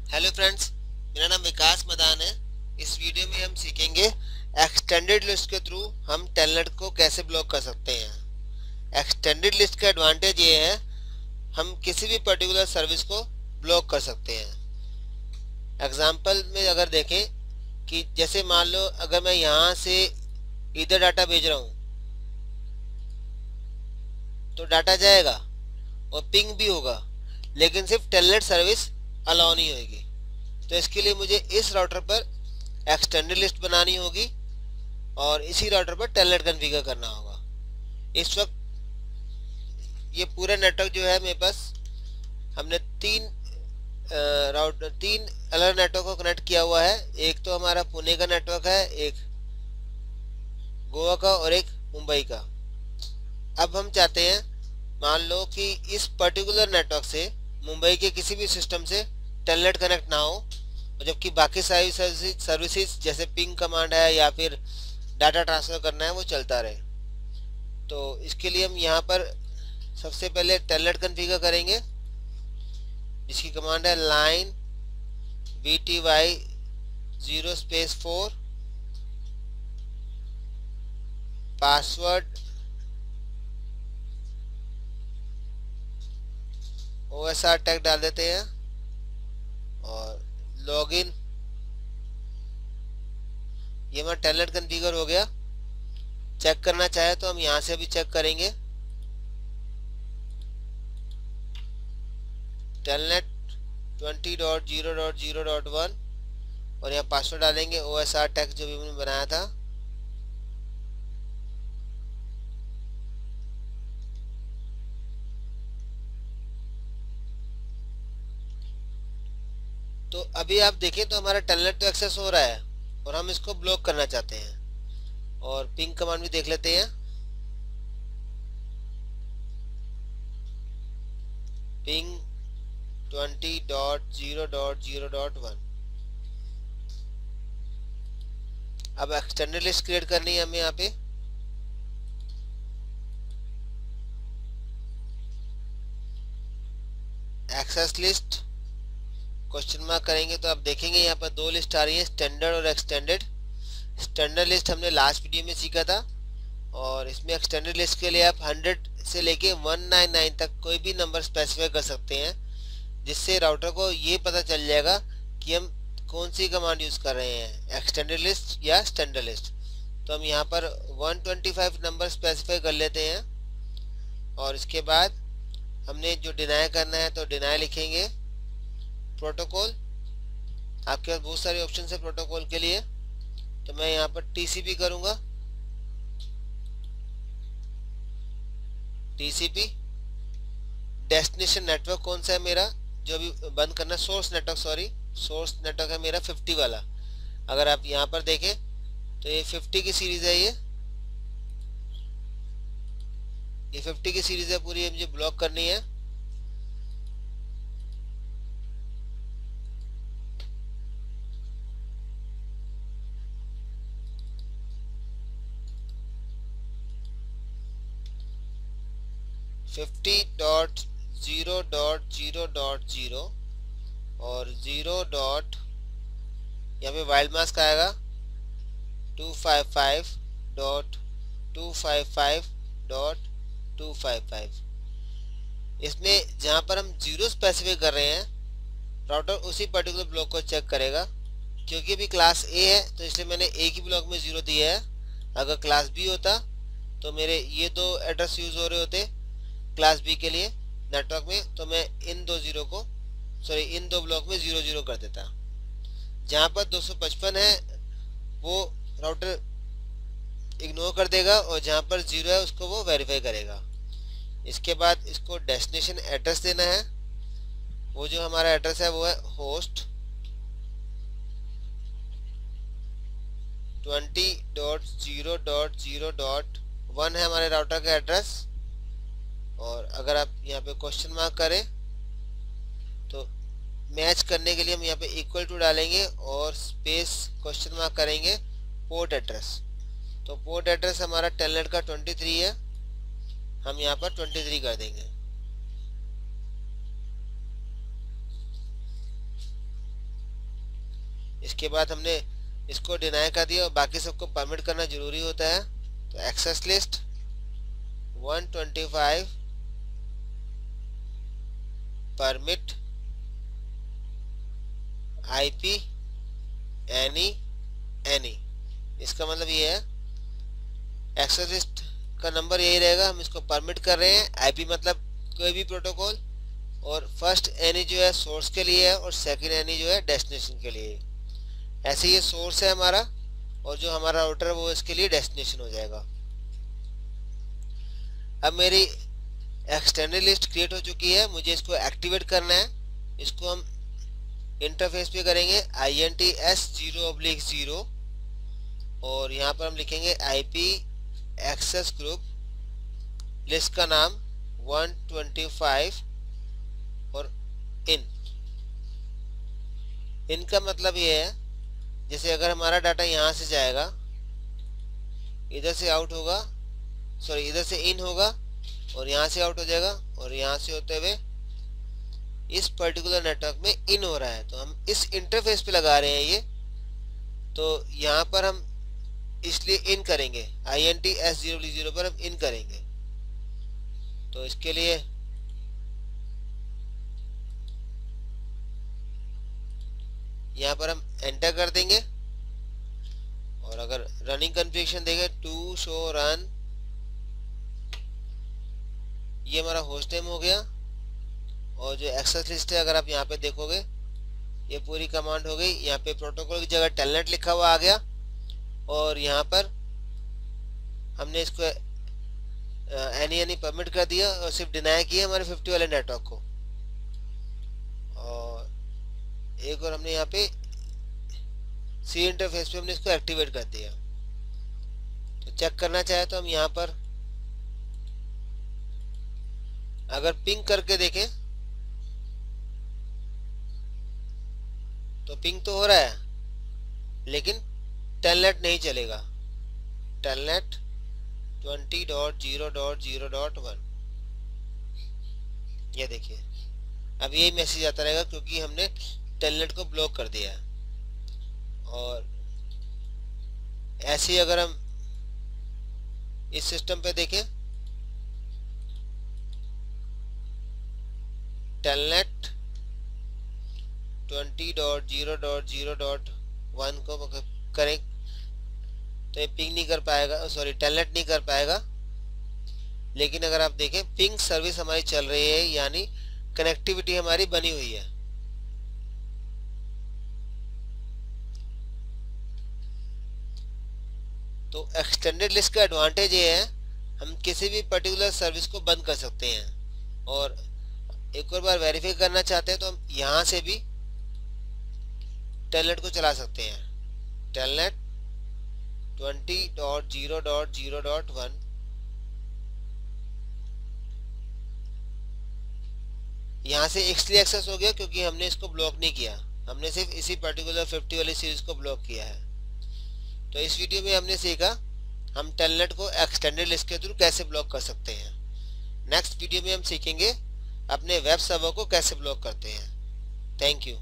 Hello friends, मेरा नाम विकास मदान है। इस वीडियो में हम सीखेंगे एक्सटेंडेड लिस्ट के थ्रू हम टेलनेट को कैसे ब्लॉक कर सकते हैं। एक्सटेंडेड लिस्ट का एडवांटेज ये है, हम किसी भी पर्टिकुलर सर्विस को ब्लॉक कर सकते हैं। एग्जांपल में अगर देखें कि जैसे मान लो अगर मैं यहाँ से इधर डाटा भेज रहा हूँ तो डाटा जाएगा और पिंग भी होगा, लेकिन सिर्फ टेलनेट सर्विस अलाउ नहीं होगी। तो इसके लिए मुझे इस राउटर पर एक्सटेंडेड लिस्ट बनानी होगी और इसी राउटर पर टेलनेट कॉन्फ़िगर करना होगा। इस वक्त ये पूरा नेटवर्क जो है मेरे पास, हमने तीन अलग नेटवर्क को कनेक्ट किया हुआ है। एक तो हमारा पुणे का नेटवर्क है, एक गोवा का और एक मुंबई का। अब हम चाहते हैं, मान लो कि इस पर्टिकुलर नेटवर्क से मुंबई के किसी भी सिस्टम से टेलनेट कनेक्ट ना हो, जबकि बाकी सारी सर्विसेज जैसे पिंग कमांड है या फिर डाटा ट्रांसफर करना है वो चलता रहे। तो इसके लिए हम यहाँ पर सबसे पहले टेलनेट कॉन्फ़िगर करेंगे, जिसकी कमांड है line VTY 0 space 4 password OSR tag डाल देते हैं और लॉगिन। ये हमारा टेलनेट कॉन्फ़िगर हो गया। चेक करना चाहे तो हम यहाँ से भी चेक करेंगे, टेलनेट 20.0.0.1 और यहाँ पासवर्ड डालेंगे OSR टैग जो भी हमने बनाया था। तो अभी आप देखें तो हमारा टेलनेट तो एक्सेस हो रहा है और हम इसको ब्लॉक करना चाहते हैं। और पिंग कमांड भी देख लेते हैं। पिंग 20.0.0.1। अब एक्सटेंडेड लिस्ट क्रिएट करनी है हमें। यहाँ पे एक्सेस लिस्ट क्वेश्चन मार्क करेंगे तो आप देखेंगे यहाँ पर दो लिस्ट आ रही है, स्टैंडर्ड और एक्सटेंडेड। स्टैंडर्ड लिस्ट हमने लास्ट वीडियो में सीखा था और इसमें एक्सटेंडेड लिस्ट के लिए आप 100 से लेके 199 तक कोई भी नंबर स्पेसिफाई कर सकते हैं, जिससे राउटर को ये पता चल जाएगा कि हम कौन सी कमांड यूज़ कर रहे हैं, एक्सटेंडेड लिस्ट या स्टैंडर्ड लिस्ट। तो हम यहाँ पर 125 नंबर स्पेसिफाई कर लेते हैं और इसके बाद हमने जो डिनाई करना है तो डिनाई लिखेंगे। प्रोटोकॉल, आपके पास बहुत सारे ऑप्शन है प्रोटोकॉल के लिए, तो मैं यहाँ पर TCP करूँगा। TCP डेस्टिनेशन नेटवर्क कौन सा है मेरा, जो अभी बंद करना, सोर्स नेटवर्क है मेरा 50 वाला। अगर आप यहाँ पर देखें तो ये 50 की सीरीज है। ये 50 की सीरीज है पूरी, मुझे ब्लॉक करनी है। फिफ्टी डॉट 0.0.0 और 0 डॉट, यहाँ पे वाइल्ड मास्क आएगा 255.255.255। इसमें जहाँ पर हम 0 स्पेसिफाई कर रहे हैं, राउटर उसी पर्टिकुलर ब्लॉक को चेक करेगा। क्योंकि अभी क्लास A है तो इसलिए मैंने A की ब्लॉक में 0 दिया है। अगर क्लास B होता तो मेरे ये दो एड्रेस यूज हो रहे होते क्लास B के लिए नेटवर्क में, तो मैं इन दो ब्लॉक में 0 कर देता। जहाँ पर 255 है वो राउटर इग्नोर कर देगा और जहाँ पर 0 है उसको वो वेरीफाई करेगा। इसके बाद इसको डेस्टिनेशन एड्रेस देना है। वो जो हमारा एड्रेस है वो है होस्ट 20.0.0.1 है हमारे राउटर का एड्रेस। और अगर आप यहाँ पे क्वेश्चन मार्क करें तो मैच करने के लिए हम यहाँ पे इक्वल टू डालेंगे और स्पेस क्वेश्चन मार्क करेंगे पोर्ट एड्रेस। तो पोर्ट एड्रेस हमारा टेलनेट का 23 है, हम यहाँ पर 23 कर देंगे। इसके बाद हमने इसको डिनाई कर दिया और बाकी सबको परमिट करना जरूरी होता है। तो access list 125 permit IP any इसका मतलब ये है एक्सेस लिस्ट का नंबर यही रहेगा, हम इसको परमिट कर रहे हैं। आईपी मतलब कोई भी प्रोटोकॉल, और फर्स्ट एनी जो है सोर्स के लिए है और सेकंड एनी जो है डेस्टिनेशन के लिए। ऐसे ये सोर्स है हमारा और जो हमारा राउटर है वो इसके लिए डेस्टिनेशन हो जाएगा। अब मेरी एक्सटेंडेड लिस्ट क्रिएट हो चुकी है, मुझे इसको एक्टिवेट करना है। इसको हम इंटरफेस पे करेंगे INTS0/0 और यहाँ पर हम लिखेंगे IP एक्सेस ग्रुप, लिस्ट का नाम 125 और इन का मतलब ये है जैसे अगर हमारा डाटा यहाँ से जाएगा, इधर से आउट होगा, सॉरी इधर से इन होगा और यहाँ से आउट हो जाएगा और यहाँ से होते हुए इस पर्टिकुलर नेटवर्क में इन हो रहा है, तो हम इस इंटरफेस पे लगा रहे हैं ये। तो यहाँ पर हम इसलिए इन करेंगे, INTS0/0 पर हम इन करेंगे। तो इसके लिए यहाँ पर हम एंटर कर देंगे और अगर रनिंग कॉन्फ़िगरेशन देखें टू शो रन, ये हमारा होस्ट नेम हो गया। और जो एक्सेस लिस्ट है अगर आप यहाँ पे देखोगे ये पूरी कमांड हो गई। यहाँ पे प्रोटोकॉल की जगह टेलनेट लिखा हुआ आ गया और यहाँ पर हमने इसको एनी परमिट कर दिया और सिर्फ डिनाई किया हमारे 50 वाले नेटवर्क को। और एक और हमने यहाँ पे सी इंटरफेस पे हमने इसको एक्टिवेट कर दिया। तो चेक करना चाहे तो हम यहाँ पर अगर पिंग करके देखें तो पिंग तो हो रहा है लेकिन टेलनेट नहीं चलेगा। टेलनेट 20.0.0.1 ये देखिए अब यही मैसेज आता रहेगा क्योंकि हमने टेलनेट को ब्लॉक कर दिया है। और ऐसे ही अगर हम इस सिस्टम पे देखें टेलनेट 20.0.0.1 को करें तो ये पिंग नहीं कर पाएगा, सॉरी टेलनेट नहीं कर पाएगा। लेकिन अगर आप देखें पिंग सर्विस हमारी चल रही है, यानी कनेक्टिविटी हमारी बनी हुई है। तो एक्सटेंडेड लिस्ट का एडवांटेज ये है हम किसी भी पर्टिकुलर सर्विस को बंद कर सकते हैं। और एक और बार वेरीफाई करना चाहते हैं तो हम यहाँ से भी टेलनेट को चला सकते हैं। टेलनेट 20.0.0.1 यहाँ से इसलिए एक्सेस हो गया क्योंकि हमने इसको ब्लॉक नहीं किया, हमने सिर्फ इसी पर्टिकुलर 50 वाली सीरीज को ब्लॉक किया है। तो इस वीडियो में हमने सीखा हम टेलनेट को एक्सटेंडेड लिस्ट के थ्रू कैसे ब्लॉक कर सकते हैं। नेक्स्ट वीडियो में हम सीखेंगे अपने वेब सर्वर को कैसे ब्लॉक करते हैं। Thank you.